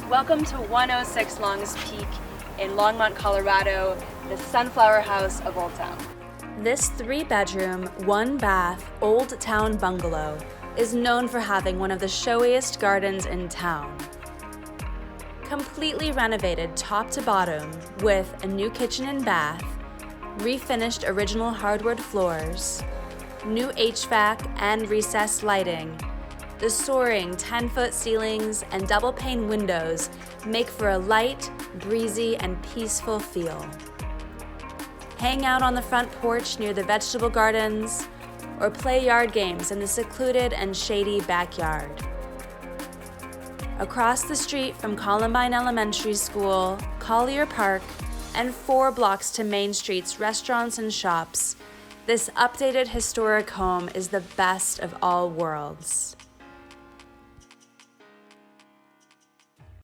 Welcome to 106 Longs Peak in Longmont, Colorado, the Sunflower House of Old Town. This 3-bedroom, 1-bath, Old Town bungalow is known for having one of the showiest gardens in town. Completely renovated top to bottom with a new kitchen and bath, refinished original hardwood floors, new HVAC and recessed lighting, the soaring 10-foot ceilings and double-pane windows make for a light, breezy, and peaceful feel. Hang out on the front porch near the vegetable gardens, or play yard games in the secluded and shady backyard. Across the street from Columbine Elementary School, Collier Park, and 4 blocks to Main Street's restaurants and shops, this updated historic home is the best of all worlds.